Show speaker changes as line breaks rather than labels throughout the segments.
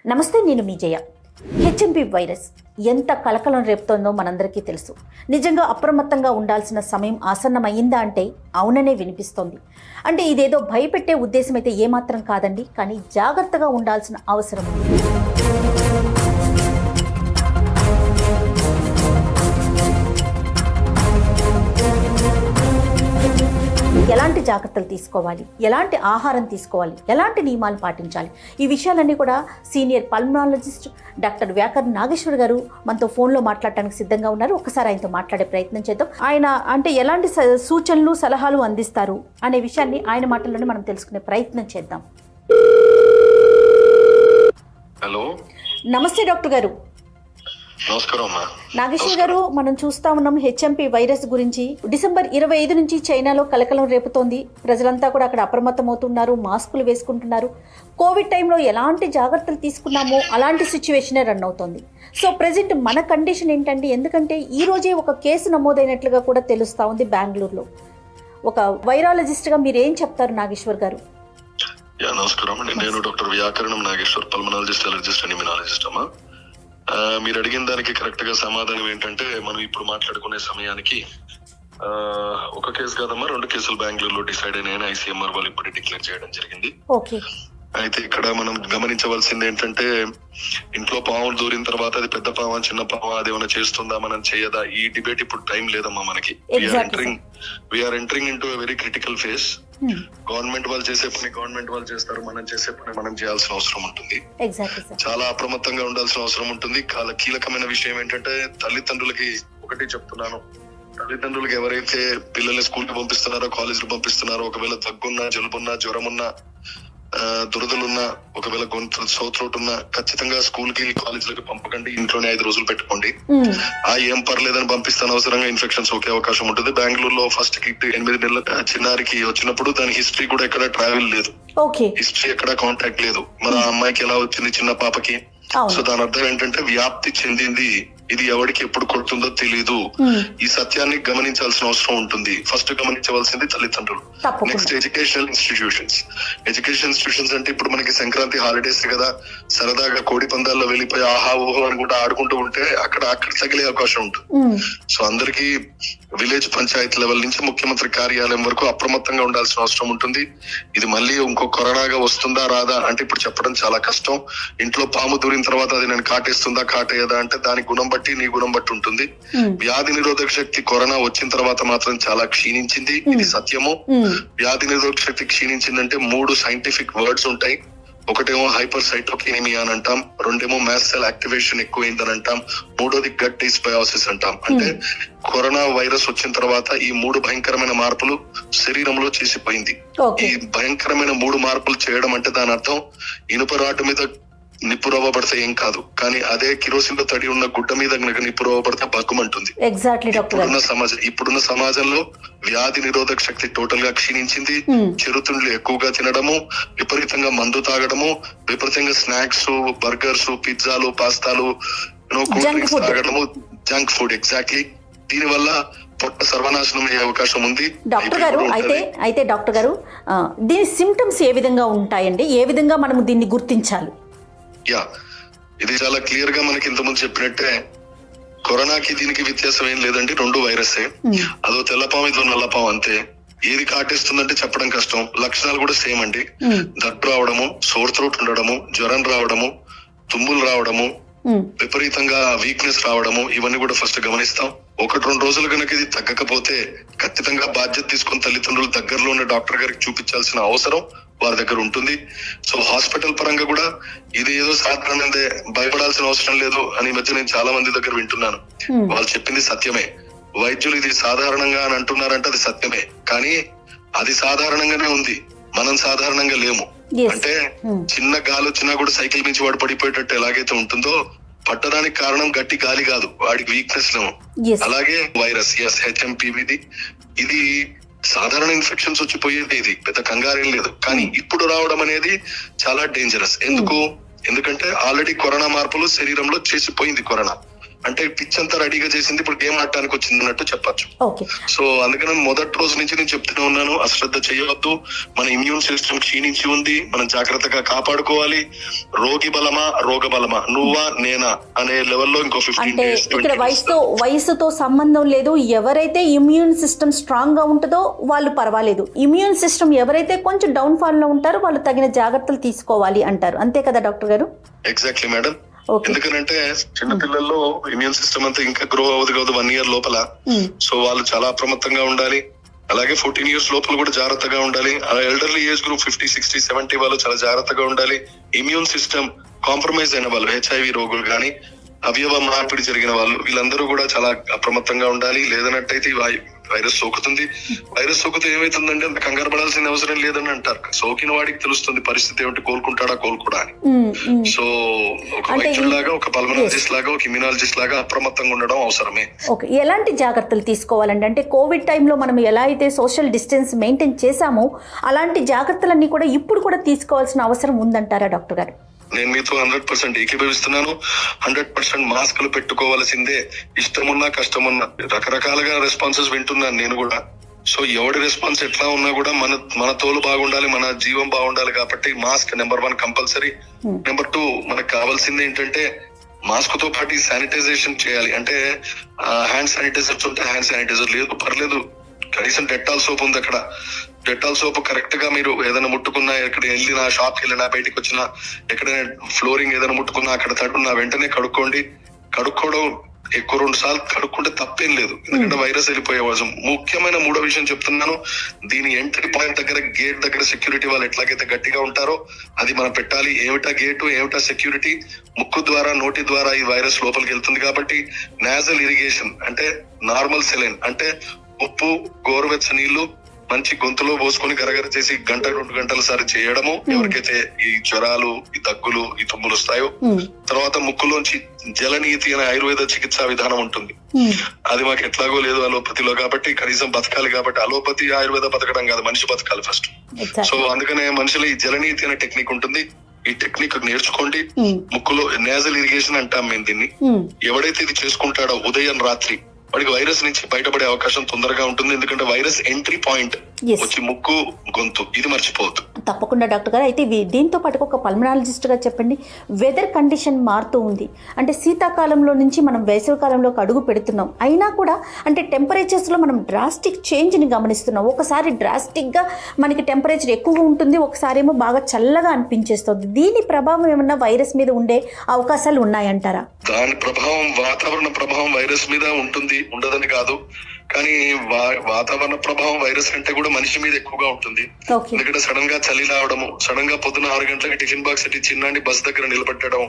నమస్తే, నేను మీ జయ. HMP virus ఎంత కలకలం రేపుతోందో మనందరికీ తెలుసు. నిజంగా అప్రమత్తంగా ఉండాల్సిన సమయం ఆసన్నమయ్యిందా అంటే అవుననే వినిపిస్తోంది. అంటే ఇదేదో భయపెట్టే ఉద్దేశం అయితే ఏమాత్రం కాదండి, కానీ జాగ్రత్తగా ఉండాల్సిన అవసరం ఉంది. ఎలాంటి జాగ్రత్తలు తీసుకోవాలి, ఎలాంటి ఆహారం తీసుకోవాలి, ఎలాంటి నియమాలు పాటించాలి, ఈ విషయాలన్నీ కూడా సీనియర్ పల్మనాలజిస్ట్ డాక్టర్ వ్యాకరణ నాగేశ్వర్ గారు మనతో ఫోన్లో మాట్లాడటానికి సిద్ధంగా ఉన్నారు. ఒకసారి ఆయనతో మాట్లాడే ప్రయత్నం చేద్దాం. ఆయన అంటే ఎలాంటి సూచనలు సలహాలు అందిస్తారు అనే విషయాన్ని ఆయన మాటల్లోనే మనం తెలుసుకునే ప్రయత్నం చేద్దాం.
హలో,
నమస్తే డాక్టర్ గారు.
నమస్కారం అమ్మా.
నాగేశ్వర్ గారు, మనం చూస్తా ఉన్నాం హెచ్ఎంపీ వైరస్ గురించి. డిసెంబర్ 25 నుంచి చైనాలో కలకలం రేపుతోంది. ప్రజలంతా కూడా అక్కడ అప్రమత్తమవుతున్నారు, మాస్కులు వేసుకుంటున్నారు. కోవిడ్ టైంలో ఎలాంటి జాగ్రత్తలు తీసుకున్నామో అలాంటి సిచ్యువేషనే రన్ అవుతోంది. సో ప్రెజెంట్ మన కండిషన్ ఏంటంటే, ఎందుకంటే ఈ రోజే ఒక కేసు నమోదైనట్లుగా కూడా తెలుస్తా ఉంది బెంగళూరులో. ఒక వైరాలజిస్ట్గా మీరు ఏం చెప్తారు నాగేశ్వర్ గారు?
నమస్కారం అండి. నేను డాక్టర్ వ్యాకరణం నాగేశ్వర్, పల్మనాలజిస్ట్, అలర్జిస్ట్, ఇమ్యునాలజిస్ట్ అమ్మా. మీరు అడిగిన దానికి కరెక్ట్ గా సమాధానం ఏంటంటే, మనం ఇప్పుడు మాట్లాడుకునే సమయానికి ఒక కేసు కాదమ్మా, 2 కేసులు బెంగళూరులో డిసైడ్ అయినాయని ఐసీఎంఆర్ వాళ్ళు ఇప్పుడు డిక్లేర్ చేయడం జరిగింది.
ఓకే.
అయితే ఇక్కడ మనం గమనించవలసింది ఏంటంటే, ఇంట్లో పాములు దూరిన తర్వాత అది పెద్ద పామా చిన్న పామా అది ఏమైనా చేస్తుందా మనం చేయదా, ఈ డిబేట్ ఇప్పుడు టైం లేదమ్మా మనకి. We are entering into very critical phase. Government వాళ్ళు చేసే పని గవర్నమెంట్ వాళ్ళు చేస్తారు, మనం చేసే పని మనం చేయాల్సిన అవసరం ఉంటుంది. చాలా అప్రమత్తంగా ఉండాల్సిన అవసరం ఉంటుంది. కీలకమైన విషయం ఏంటంటే, తల్లిదండ్రులకి ఒకటి చెప్తున్నాను, తల్లిదండ్రులకు ఎవరైతే పిల్లల్ని స్కూల్ కి పంపిస్తున్నారో, కాలేజ్ కి పంపిస్తున్నారో, ఒకవేళ దగ్గున్నా, జలుబున్నా, జ్వరమున్నా, దురదలున్నా, ఒకవేళ గొంతు సోత్రోట్ ఉన్నా ఖచ్చితంగా స్కూల్ కి కాలేజీలకి పంపకండి. ఇంట్లోనే 5 రోజులు పెట్టుకోండి. ఏం పర్లేదని పంపిస్తాను, అవసరంగా ఇన్ఫెక్షన్ సోకే అవకాశం ఉంటుంది. బెంగళూరులో ఫస్ట్ కిట్ 8 నెలల చిన్నారికి వచ్చినప్పుడు దాని హిస్టరీ కూడా ఎక్కడ ట్రావెల్ లేదు, హిస్టరీ ఎక్కడ కాంటాక్ట్ లేదు. మరి ఆ అమ్మాయికి ఎలా వచ్చింది, చిన్న పాపకి? సో దాని అర్థం ఏంటంటే, వ్యాప్తి చెందింది. ఇది ఎవరికి ఎప్పుడు కొడుతుందో తెలియదు. ఈ సత్యాన్ని గమనించాల్సిన అవసరం ఉంటుంది. ఫస్ట్ గమనించవలసింది తల్లిదండ్రులు. నెక్స్ట్ ఎడ్యుకేషనల్ ఇన్స్టిట్యూషన్స్ అంటే, ఇప్పుడు మనకి సంక్రాంతి హాలిడేస్ కదా, సరదాగా కోడి పందాల్లో వెళ్ళిపోయి ఆహా ఓహో అని కూడా ఆడుకుంటూ ఉంటే అక్కడ తగిలే అవకాశం ఉంటుంది. సో అందరికి విలేజ్ పంచాయతీ లెవెల్ నుంచి ముఖ్యమంత్రి కార్యాలయం వరకు అప్రమత్తంగా ఉండాల్సిన అవసరం ఉంటుంది. ఇది మళ్ళీ ఇంకో కరోనాగా వస్తుందా రాదా అంటే ఇప్పుడు చెప్పడం చాలా కష్టం. ఇంట్లో పాము దూరిన తర్వాత అది నేను కాటేస్తుందా కాటేయదా అంటే దాని గుణం బట్టి నీ గుణం బట్టి ఉంటుంది. వ్యాధి నిరోధక శక్తి కరోనా వచ్చిన తర్వాత మాత్రం చాలా క్షీణించింది, ఇది సత్యము. వ్యాధి నిరోధక శక్తి క్షీణించిందంటే 3 సైంటిఫిక్ వర్డ్స్ ఉంటాయి. ఒకటేమో హైపర్ సైటోకినిమియా అని అంటాం, రెండేమో మాస్ట్ సెల్ యాక్టివేషన్ ఎక్కువైందని అంటాం, మూడోది గట్ డిస్బయోసిస్ అంటాం. అంటే కరోనా వైరస్ వచ్చిన తర్వాత ఈ 3 భయంకరమైన మార్పులు శరీరంలో చేసిపోయింది. ఈ భయంకరమైన 3 మార్పులు చేయడం అంటే దాని అర్థం, ఇనుప రాటు మీద నిప్పు రవ్వ పడితే ఏం కాదు, కానీ అదే కిరోసిన్ లో తడి ఉన్న గుడ్డ మీద నిప్పు రవ్వ పడితే బగ్గుమంటుంది. ఇప్పుడున్న సమాజంలో వ్యాధి నిరోధక శక్తి టోటల్ గా క్షీణించింది. చిరుతిండ్లు ఎక్కువగా తినడము, విపరీతంగా మందు తాగడము, విపరీతంగా స్నాక్స్, బర్గర్స్, పిజ్జాలు, పాస్తాలు, కూల్ డ్రింక్స్ తాగడము, జంక్ ఫుడ్. ఎగ్జాక్ట్లీ. దీని వల్ల పొట్ట సర్వనాశనం అయ్యే అవకాశం ఉంది.
డాక్టర్ గారు, అయితే డాక్టర్ గారు, దీని సిమ్టమ్స్ ఏ విధంగా ఉంటాయండి? ఏ విధంగా మనం దీన్ని గుర్తించాలి?
ఇది చాలా క్లియర్ గా మనకి ఇంతకుముందు చెప్పినట్టే, కరోనాకి దీనికి వ్యత్యాసం ఏం లేదండి, 2 వైరస్సే. అదో తెల్లపాము, ఇదో నల్లపాము, అంతే. ఏది కాటేస్తుందంటే చెప్పడం కష్టం. లక్షణాలు కూడా సేమ్ అండి. దగ్గు రావడము, సోర్ త్రోట్ ఉండడము, జ్వరం రావడము, తుమ్ములు రావడము, విపరీతంగా వీక్నెస్ రావడము, ఇవన్నీ కూడా ఫస్ట్ గమనిస్తాం. 1-2 రోజులు కనుక ఇది తగ్గకపోతే ఖచ్చితంగా బాధ్యత తీసుకుని తల్లిదండ్రులు దగ్గరలో ఉన్న డాక్టర్ గారికి చూపించాల్సిన అవసరం వారి దగ్గర ఉంటుంది. సో హాస్పిటల్ పరంగా కూడా ఇది ఏదో సాధారణంగా భయపడాల్సిన అవసరం లేదు అని మధ్య నేను చాలా మంది దగ్గర వింటున్నాను. వాళ్ళు చెప్పింది సత్యమే. వైద్యులు ఇది సాధారణంగా అని అంటున్నారంటే అది సత్యమే, కానీ అది సాధారణంగానే ఉంది, మనం సాధారణంగా లేము. అంటే చిన్న గాలి వచ్చినా కూడా సైకిల్ నుంచి వాడు పడిపోయేటట్టు ఎలాగైతే ఉంటుందో, పట్టడానికి కారణం గట్టి గాలి కాదు, వాడికి వీక్నెస్ లో. అలాగే వైరస్ హెచ్ఎంపీవీది, ఇది సాధారణ ఇన్ఫెక్షన్స్ వచ్చిపోయేది, ఇది పెద్ద కంగారేం లేదు. కానీ ఇప్పుడు రావడం అనేది చాలా డేంజరస్. ఎందుకంటే ఆల్రెడీ కరోనా మార్పులు శరీరంలో చేసిపోయింది కరోనా. అంటే పిచ్ అంతా రెడీగా చేసింది, ఇప్పుడు గేమ్ ఆడటానికి వచ్చింది అన్నట్టు చెప్పొచ్చు.
ఓకే.
సో అందుకని మొదటి రోజు నుంచి నేను చెప్తూనే ఉన్నాను, అశ్రద్ధ చేయవద్దు, మన ఇమ్యూన్ సిస్టమ్ క్షీణించి ఉంది, మనం జాగ్రత్తగా కాపాడుకోవాలి. రోగి బలమా రోగ బలమా, నువ్వా నేనా అనే లెవెల్లో ఇంకో 15
అంటే
days
ఇక్కడ వయసుతో సంబంధం లేదు. ఎవరైతే ఇమ్యూన్ సిస్టమ్ స్ట్రాంగ్ గా ఉంటుందో వాళ్ళు పర్వాలేదు, ఇమ్యూన్ సిస్టమ్ ఎవరైతే కొంచెం డౌన్ ఫాల్ లో ఉంటారో వాళ్ళు తగిన జాగ్రత్తలు తీసుకోవాలి అంటారు. అంతే కదా డాక్టర్ గారు?
Exactly madam.
ఓకే.
ఎందుకంటే చిన్న పిల్లల్లో ఇమ్యూన్ సిస్టమ్ అంతా ఇంకా గ్రో అవ్వదు కాదు 1 year లోపల. సో వాళ్ళు చాలా అప్రమత్తంగా ఉండాలి. అలాగే 14 years లోపల కూడా జాగ్రత్తగా ఉండాలి. ఎల్డర్లీ ఏజ్ గ్రూప్ 50, 60, 70 వాళ్ళు చాలా జాగ్రత్తగా ఉండాలి. ఇమ్యూన్ సిస్టమ్ కాంప్రమైజ్ అయిన వాళ్ళు, HIV రోగులు కానీ అవయవ మార్పిడి జరిగిన వాళ్ళు, వీళ్ళందరూ కూడా చాలా అప్రమత్తంగా ఉండాలి. లేదన్నట్టయితే వైరస్ సోకుతుంది. వైరస్ సోకితే ఏమైతుందంటే అంత కంగారు పడాల్సిన అవసరం లేదని అంటారు. సోకిన వాడికి తెలుస్తుంది పరిస్థితి ఏమిటి, కోలుకుంటాడా కోలుకోడా అని. సో ఒక వైద్యులాగా, ఒక పల్మనాలజిస్ట్ లాగా, ఒక ఇమ్యూనాలజిస్ట్ లాగా అప్రమత్తంగా ఉండడం అవసరమే.
ఓకే. ఎలాంటి జాగ్రత్తలు తీసుకోవాలండి? అంటే కోవిడ్ టైంలో మనం ఎలా అయితే సోషల్ డిస్టెన్స్ మెయింటైన్ చేశామో అలాంటి జాగ్రత్తలన్నీ కూడా ఇప్పుడు కూడా తీసుకోవాల్సిన అవసరం ఉందంటారా డాక్టర్ గారు?
నేను మీతో 100% ఏకీభవిస్తున్నాను. 100% మాస్కులు పెట్టుకోవాల్సిందే, ఇష్టమున్నా కష్టమున్నా. రకరకాలుగా రెస్పాన్సెస్ వింటున్నాను నేను కూడా. సో ఎవడి రెస్పాన్స్ ఎట్లా ఉన్నా కూడా మన తోలు బాగుండాలి, మన జీవం బాగుండాలి. కాబట్టి మాస్క్ నెంబర్ 1 కంపల్సరీ. నెంబర్ 2 మనకు కావాల్సింది ఏంటంటే మాస్క్ తో పాటు శానిటైజేషన్ చేయాలి. అంటే హ్యాండ్ శానిటైజర్స్ ఉంటే హ్యాండ్ శానిటైజర్, లేదు పర్లేదు కనీసం డెటాల్ సోప్ ఉంది అక్కడ. డెటాల్ సోప్ కరెక్ట్ గా మీరు ఏదైనా ముట్టుకున్నా, ఎక్కడ వెళ్ళినా, షాప్ కి వెళ్ళినా, బయటకు వచ్చినా, ఎక్కడైనా ఫ్లోరింగ్ ఏదైనా ముట్టుకున్నా అక్కడ తడున్నా వెంటనే కడుక్కోండి. కడుక్కోవడం ఎక్కువ 2 సార్లు కడుక్కుంటే తప్పేం లేదు, ఎందుకంటే వైరస్ వెళ్ళిపోయే అవసరం. ముఖ్యమైన 3వ విషయం చెప్తున్నాను, దీని ఎంట్రీ పాయింట్ దగ్గర, గేట్ దగ్గర సెక్యూరిటీ వాళ్ళు ఎట్లాగైతే గట్టిగా ఉంటారో అది మనం పెట్టాలి. ఏమిటా గేటు, ఏమిటా సెక్యూరిటీ? ముక్కు ద్వారా, నోటి ద్వారా ఈ వైరస్ లోపలికి వెళ్తుంది కాబట్టి నాజల్ ఇరిగేషన్ అంటే నార్మల్ సెలైన్ అంటే ఉప్పు, గోరువెచ్చ నీళ్లు మంచి గొంతులో పోసుకొని గరగర చేసి 1-2 గంటల సారి చేయడము. ఎవరికైతే ఈ జ్వరాలు, ఈ దగ్గులు, ఈ తుమ్ములు వస్తాయో. తర్వాత ముక్కులోంచి జలనీతి అనే ఆయుర్వేద చికిత్సా విధానం ఉంటుంది. అది మాకు ఎట్లాగో లేదు అలోపతిలో, కాబట్టి కనీసం బతకాలి. కాబట్టి అలోపతి, ఆయుర్వేద బతకడం కాదు, మనిషి బతకాలి ఫస్ట్. సో అందుకనే మనుషులు ఈ జలనీతి అనే టెక్నిక్ ఉంటుంది. ఈ టెక్నిక్ నేర్చుకోండి. ముక్కులో నేజల్ ఇరిగేషన్ అంటాం మేము దీన్ని. ఎవడైతే ఇది చేసుకుంటాడో ఉదయం రాత్రి, వాడికి వైరస్ నుంచి బయటపడే అవకాశం తొందరగా ఉంటుంది. ఎందుకంటే వైరస్ ఎంట్రీ పాయింట్ వచ్చి ముక్కు, గొంతు, ఇది మర్చిపోవద్దు.
తప్పకుండా డాక్టర్ గారు. అయితే దీంతో పాటు ఒక పల్మనాలజిస్ట్ గా చెప్పండి, వెదర్ కండిషన్ మారుతూ ఉంది. అంటే శీతాకాలంలో నుంచి మనం వేసవికాలంలోకి అడుగు పెడుతున్నాం. అయినా కూడా అంటే టెంపరేచర్స్ లో మనం డ్రాస్టిక్ చేంజ్ ని గమనిస్తున్నాం. ఒకసారి డ్రాస్టిక్ గా మనకి టెంపరేచర్ ఎక్కువ ఉంటుంది, ఒకసారి ఏమో బాగా చల్లగా అనిపించేస్తుంది. దీని ప్రభావం ఏమన్నా వైరస్ మీద ఉండే అవకాశాలు ఉన్నాయంటారా?
దాని ప్రభావం, వాతావరణ ప్రభావం వైరస్ మీద ఉంటుంది, ఉండదని కాదు. కానీ వాతావరణ ప్రభావం వైరస్ కంటే కూడా మనిషి మీద ఎక్కువగా ఉంటుంది. ఎందుకంటే సడన్ గా చలి రావడము, సడన్ గా పొద్దున 6 గంటలకి టిఫిన్ బాక్స్ అట్టి చిన్నాన్ని బస్ దగ్గర నిలబెట్టడం,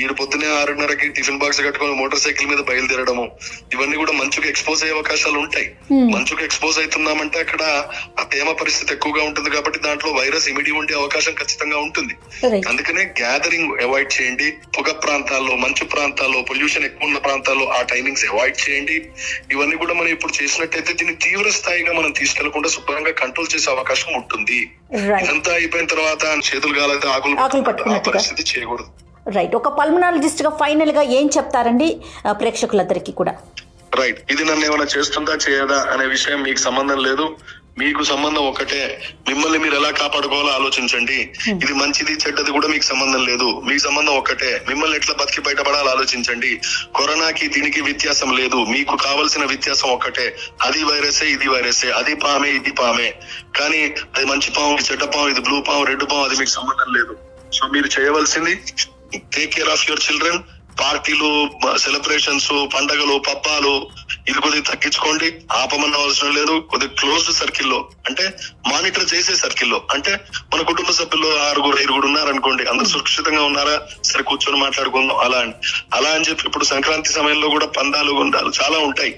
ఈడు పొద్దునే 6:30కి టిఫిన్ బాక్స్ కట్టుకొని మోటార్ సైకిల్ మీద బయలుదేరడము, ఇవన్నీ కూడా మంచుకు ఎక్స్పోజ్ అయ్యే అవకాశాలు ఉంటాయి. మంచుకు ఎక్స్పోజ్ అవుతున్నామంటే అక్కడ ఆ తేమ పరిస్థితి ఎక్కువగా ఉంటుంది కాబట్టి దాంట్లో వైరస్ ఇమిడి ఉండే అవకాశం ఖచ్చితంగా ఉంటుంది. అందుకనే గ్యాదరింగ్ అవాయిడ్ చేయండి. పొగ ప్రాంతాల్లో, మంచు ప్రాంతాల్లో, పొల్యూషన్ ఎక్కువ ఉన్న ప్రాంతాల్లో ఆ టైమింగ్స్ అవాయిడ్ చేయండి. ఇవన్నీ కూడా మనం ఇప్పుడు చేసినట్టయితే దీన్ని తీవ్ర స్థాయిగా మనం తీసుకెళ్లకుండా శుభ్రంగా కంట్రోల్ చేసే అవకాశం ఉంటుంది. ఇదంతా అయిపోయిన తర్వాత చేతులు కాలైతే ఆకులు పట్టుకునే పరిస్థితి చేయకూడదు.
రైట్. ఒక పల్మనాలజిస్ట్ గా ఫైనల్ గా ఏం చెప్తారండి ప్రేక్షకులందరికీ కూడా?
రైట్. ఇది నన్ను ఏమైనా చేస్తుందా చేయదా అనే విషయం మీకు సంబంధం లేదు. మీకు సంబంధం ఒకటే, మిమ్మల్ని మీరు ఎలా కాపాడుకోవాలో ఆలోచించండి. ఇది మంచిది చెడ్డది కూడా మీకు సంబంధం లేదు. మీకు సంబంధం ఒకటే, మిమ్మల్ని ఎట్లా బతికి బయటపడాలో ఆలోచించండి. కరోనాకి దీనికి వ్యత్యాసం లేదు. మీకు కావలసిన వ్యత్యాసం ఒకటే, అది వైరసే, ఇది వైరసే, అది పామే, ఇది పామే. కానీ అది మంచి పాము, చెడ్డ పాము, ఇది బ్లూ పాము, రెడ్ పాము, అది మీకు సంబంధం లేదు. సో మీరు చేయవలసింది take care of your children. పార్టీలు, సెలబ్రేషన్స్, పండగలు, పబ్బాలు ఇది కొద్దిగా తగ్గించుకోండి. ఆపమన్న అవసరం లేదు. కొద్దిగా క్లోజ్డ్ సర్కిల్లో, అంటే మానిటర్ చేసే సర్కిల్లో, అంటే మన కుటుంబ సభ్యులు 6-5 ఉన్నారనుకోండి, అందరు సురక్షితంగా ఉన్నారా, సరే కూర్చొని మాట్లాడుకుందాం అలా అని చెప్పి. ఇప్పుడు సంక్రాంతి సమయంలో కూడా పందాలు, గుండాలు చాలా ఉంటాయి.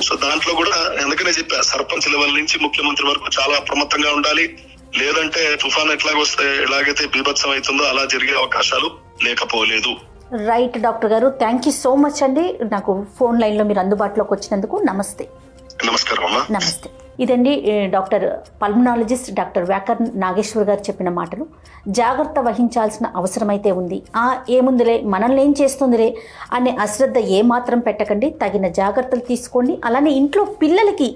సో దాంట్లో కూడా అందుకనే చెప్పా, సర్పంచ్ లెవెల్ నుంచి ముఖ్యమంత్రి వరకు చాలా అప్రమత్తంగా ఉండాలి. లేదంటే తుఫాన్ ఎలాగైతే బీభత్సం అవుతుందో అలా జరిగే అవకాశాలు లేకపోలేదు.
రైట్ డాక్టర్ గారు, థ్యాంక్ యూ సో మచ్ అండి. నాకు ఫోన్ లైన్లో మీరు అందుబాటులోకి వచ్చినందుకు. నమస్తే.
నమస్కారం అమ్మా.
నమస్తే. ఇదండి doctor pulmonologist doctor Vyakaran Nageshwar గారు చెప్పిన మాటలు. జాగ్రత్త వహించాల్సిన అవసరమైతే ఉంది. ఏముందిలే, మనల్ని ఏం చేస్తుందిలే అనే అశ్రద్ధ ఏమాత్రం పెట్టకండి, తగిన జాగ్రత్తలు తీసుకోండి. అలానే ఇంట్లో పిల్లలకి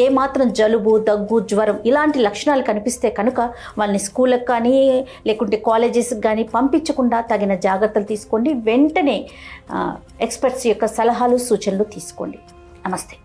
ఏమాత్రం జలుబు, దగ్గు, జ్వరం ఇలాంటి లక్షణాలు కనిపిస్తే కనుక వాళ్ళని స్కూళ్ళకి కానీ లేకుంటే కాలేజెస్కి కానీ పంపించకుండా తగిన జాగ్రత్తలు తీసుకోండి. వెంటనే ఎక్స్పర్ట్స్ యొక్క సలహాలు, సూచనలు తీసుకోండి. నమస్తే.